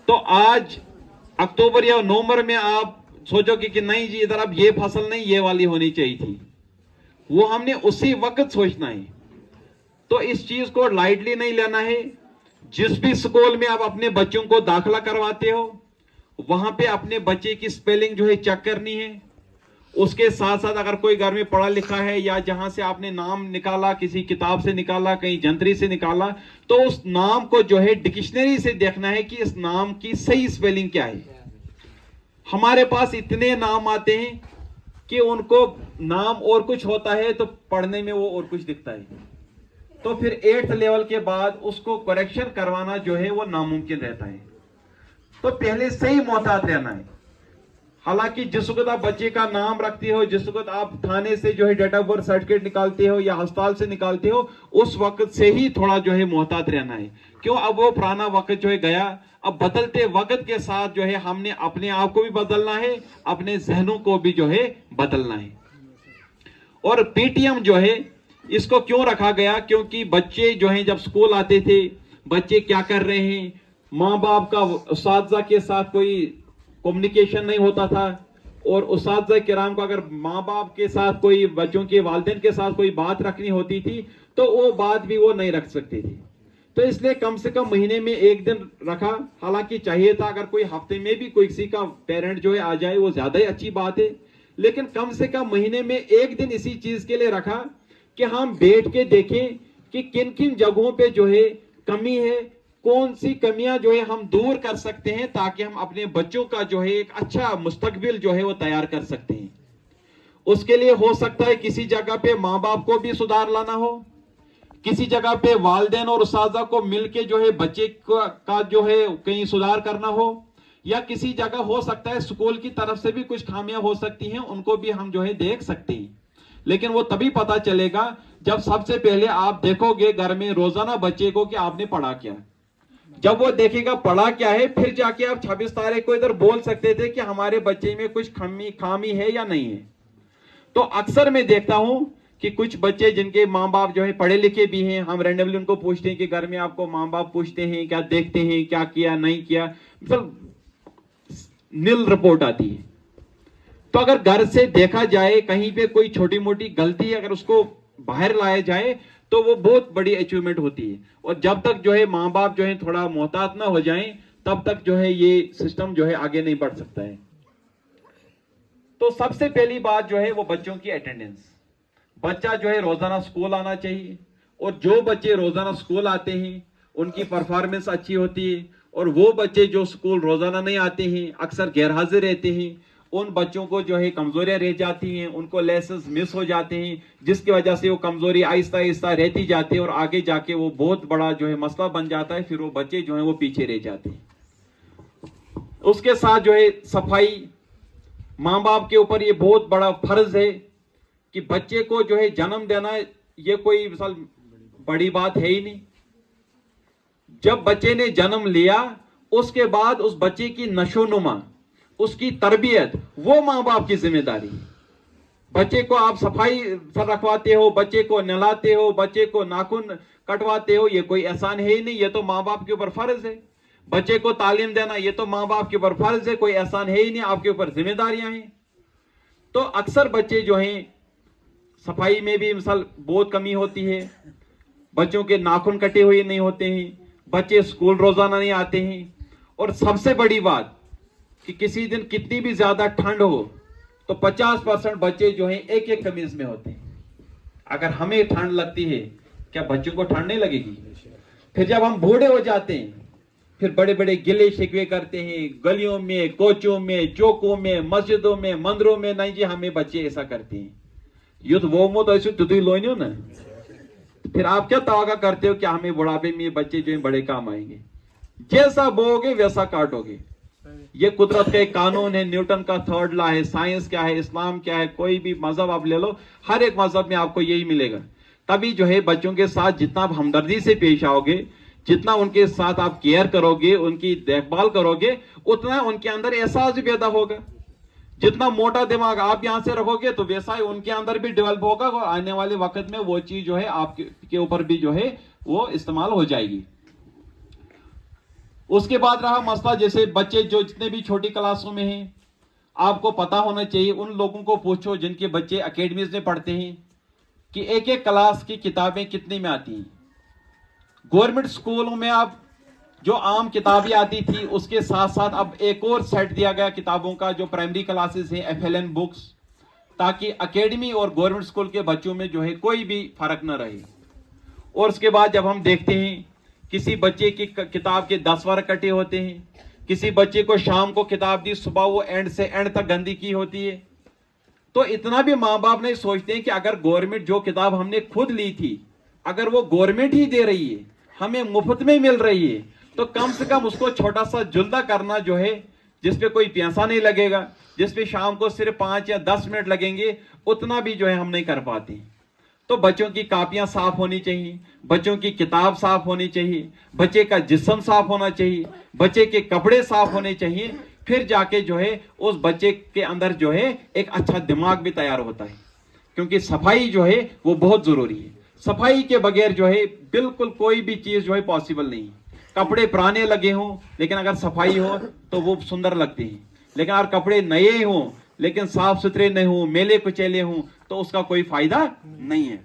तो आज अक्टूबर या नवंबर में आप सोचोगे कि नहीं जी इधर अब ये फसल नहीं ये वाली होनी चाहिए थी, वो हमने उसी वक्त सोचना है। तो इस चीज को लाइटली नहीं लेना है। जिस भी स्कूल में आप अपने बच्चों को दाखिला करवाते हो वहां पे अपने बच्चे की स्पेलिंग जो है चेक करनी है। उसके साथ साथ अगर कोई घर में पढ़ा लिखा है या जहां से आपने नाम निकाला, किसी किताब से निकाला, कहीं जंतरी से निकाला, तो उस नाम को जो है डिक्शनरी से देखना है कि इस नाम की सही स्पेलिंग क्या है। हमारे पास इतने नाम आते हैं कि उनको नाम और कुछ होता है तो पढ़ने में वो और कुछ दिखता है। तो फिर 8th लेवल के बाद उसको करेक्शन करवाना जो है वो नामुमकिन रहता है। तो पहले सही मोहतात रहना है। हालांकि जिस वक्त आप बच्चे का नाम रखते हो, जिस वक्त आप थाने से जो है डेट ऑफ बर्थ सर्टिफिकेट निकालते हो या अस्पताल से निकालते हो, उस वक्त से ही थोड़ा जो है मोहतात रहना है। क्यों, अब वो पुराना वक्त जो है गया। अब बदलते वक्त के साथ जो है हमने अपने आप को भी बदलना है, अपने जहनों को भी जो है बदलना है। और पीटीएम जो है इसको क्यों रखा गया, क्योंकि बच्चे जो है जब स्कूल आते थे, बच्चे क्या कर रहे हैं, माँ बाप का उस्ताद के साथ कोई कम्युनिकेशन नहीं होता था। और उस्ताद किराम को अगर माँ बाप के साथ कोई, बच्चों के वालिदैन के साथ कोई बात रखनी होती थी तो वो बात भी वो नहीं रख सकते थे। तो इसलिए कम से कम महीने में एक दिन रखा। हालांकि चाहिए था अगर कोई हफ्ते में भी कोई किसी का पेरेंट जो है आ जाए वो ज्यादा ही अच्छी बात है, लेकिन कम से कम महीने में एक दिन इसी चीज के लिए रखा कि हम बैठ के देखें कि किन किन जगहों पे जो है कमी है, कौन सी कमियां जो है हम दूर कर सकते हैं, ताकि हम अपने बच्चों का जो है एक अच्छा मुस्तकबिल जो है वो तैयार कर सकते हैं। उसके लिए हो सकता है किसी जगह पे माँ बाप को भी सुधार लाना हो, किसी जगह पे वालिदैन और उस्तादा को मिलके जो है बच्चे का जो है कहीं सुधार करना हो, या किसी जगह हो सकता है स्कूल की तरफ से भी कुछ खामियां हो सकती हैं, उनको भी हम जो है देख सकते हैं। लेकिन वो तभी पता चलेगा जब सबसे पहले आप देखोगे घर में रोजाना बच्चे को कि आपने पढ़ा क्या। जब वो देखेगा पढ़ा क्या है, फिर जाके आप 26 तारीख को इधर बोल सकते थे कि हमारे बच्चे में कुछ खामी है या नहीं है। तो अक्सर मैं देखता हूं कि कुछ बच्चे जिनके माँ बाप जो है पढ़े लिखे भी हैं, हम रैंडमली उनको पूछते हैं कि घर में आपको माँ बाप पूछते हैं क्या देखते हैं, क्या किया नहीं किया, मतलब नील रिपोर्ट आती है। तो अगर घर से देखा जाए कहीं पे कोई छोटी मोटी गलती अगर उसको बाहर लाया जाए तो वो बहुत बड़ी अचीवमेंट होती है। और जब तक जो है माँ बाप जो है थोड़ा मोहतात ना हो जाएं, तब तक जो है ये सिस्टम जो है आगे नहीं बढ़ सकता है। तो सबसे पहली बात जो है वो बच्चों की अटेंडेंस। बच्चा जो है रोजाना स्कूल आना चाहिए, और जो बच्चे रोजाना स्कूल आते हैं उनकी परफॉर्मेंस अच्छी होती है। और वो बच्चे जो स्कूल रोजाना नहीं आते हैं, अक्सर गैरहाजिर रहते हैं, उन बच्चों को जो है कमजोरियां रह जाती हैं, उनको लेसन्स मिस हो जाते हैं, जिसकी वजह से वो कमजोरी आहिस्ता आहिस्ता रहती जाती है और आगे जाके वो बहुत बड़ा जो है मसला बन जाता है। फिर वो बच्चे जो है वो पीछे रह जाते हैं। उसके साथ जो है सफाई, माँ बाप के ऊपर ये बहुत बड़ा फर्ज है कि बच्चे को जो है जन्म देना ये कोई मिसाल बड़ी बात है ही नहीं। जब बच्चे ने जन्म लिया उसके बाद उस बच्चे की नशोनुमा, उसकी तरबियत वो माँ बाप की जिम्मेदारी। बच्चे को आप सफाई पर रखवाते हो, बच्चे को नहलाते हो, बच्चे को नाखून कटवाते हो, ये कोई एहसान है ही नहीं, ये तो माँ बाप के ऊपर फर्ज है। बच्चे को तालीम देना ये तो माँ बाप के ऊपर फर्ज है, कोई एहसान है ही नहीं, आपके ऊपर जिम्मेदारियां हैं। तो अक्सर बच्चे जो हैं सफाई में भी मिसाल बहुत कमी होती है, बच्चों के नाखून कटे हुए नहीं होते हैं, बच्चे स्कूल रोजाना नहीं आते हैं। और सबसे बड़ी बात कि किसी दिन कितनी भी ज्यादा ठंड हो तो 50% बच्चे जो हैं एक एक कमीज में होते हैं। अगर हमें ठंड लगती है, क्या बच्चों को ठंड नहीं लगेगी? फिर जब हम बूढ़े हो जाते हैं फिर बड़े बड़े गिले शिकवे करते हैं, गलियों में, कोचों में, चौकों में, मस्जिदों में, मंदिरों में, नहीं जी हमें बच्चे ऐसा करते हैं। युद्ध वो मो तो ऐसे तुतुई लोनियो ना, फिर आप क्या तवक्का करते हो कि हमें बुढ़ापे में बच्चे जो है बड़े काम आएंगे? जैसा बोओगे वैसा काटोगे। ये कुदरत का एक कानून है, न्यूटन का थर्ड लॉ है। साइंस क्या है, इस्लाम क्या है, कोई भी मजहब आप ले लो, हर एक मजहब में आपको यही मिलेगा। तभी जो है बच्चों के साथ जितना आप हमदर्दी से पेश आओगे, जितना उनके साथ आप केयर करोगे, उनकी देखभाल करोगे, उतना उनके अंदर एहसास भी पैदा होगा। जितना मोटा दिमाग आप यहां से रखोगे तो वैसा ही उनके अंदर भी डेवलप होगा, और आने वाले वक्त में वो चीज जो है आपके ऊपर भी जो है वो इस्तेमाल हो जाएगी। उसके बाद रहा मसला, जैसे बच्चे जो जितने भी छोटी क्लासों में हैं, आपको पता होना चाहिए, उन लोगों को पूछो जिनके बच्चे एकेडमीज में पढ़ते हैं कि एक एक क्लास की किताबें कितनी में आती हैं। गवर्नमेंट स्कूलों में आप जो आम किताबें आती थी उसके साथ साथ अब एक और सेट दिया गया किताबों का, जो प्राइमरी क्लासेस हैं, FLN बुक्स, ताकि एकेडमी और गवर्नमेंट स्कूल के बच्चों में जो है कोई भी फर्क न रहे। और उसके बाद जब हम देखते हैं किसी बच्चे की किताब के 10 वर्ग कटे होते हैं, किसी बच्चे को शाम को किताब दी, सुबह वो एंड से एंड तक गंदी की होती है, तो इतना भी माँ बाप नहीं सोचते हैं कि अगर गवर्नमेंट जो किताब हमने खुद ली थी, अगर वो गवर्नमेंट ही दे रही है, हमें मुफ्त में मिल रही है, तो कम से कम उसको छोटा सा जुल्दा करना जो है, जिसपे कोई पैसा नहीं लगेगा, जिसपे शाम को सिर्फ 5 या 10 मिनट लगेंगे, उतना भी जो है हम नहीं कर पाते। तो बच्चों की कापियां साफ होनी चाहिए, बच्चों की किताब साफ होनी चाहिए, बच्चे का जिस्म साफ होना चाहिए, बच्चे के कपड़े साफ होने चाहिए, फिर जाके जो है उस बच्चे के अंदर जो है एक अच्छा दिमाग भी तैयार होता है। क्योंकि सफाई जो है वो बहुत जरूरी है। सफाई के बगैर जो है बिल्कुल कोई भी चीज जो है पॉसिबल नहीं है। कपड़े पुराने लगे हों लेकिन अगर सफाई हो तो वो सुंदर लगते हैं, लेकिन अगर कपड़े नए हों लेकिन साफ सुथरे नहीं हों, मेले कुचेले हों, तो उसका कोई फायदा नहीं है।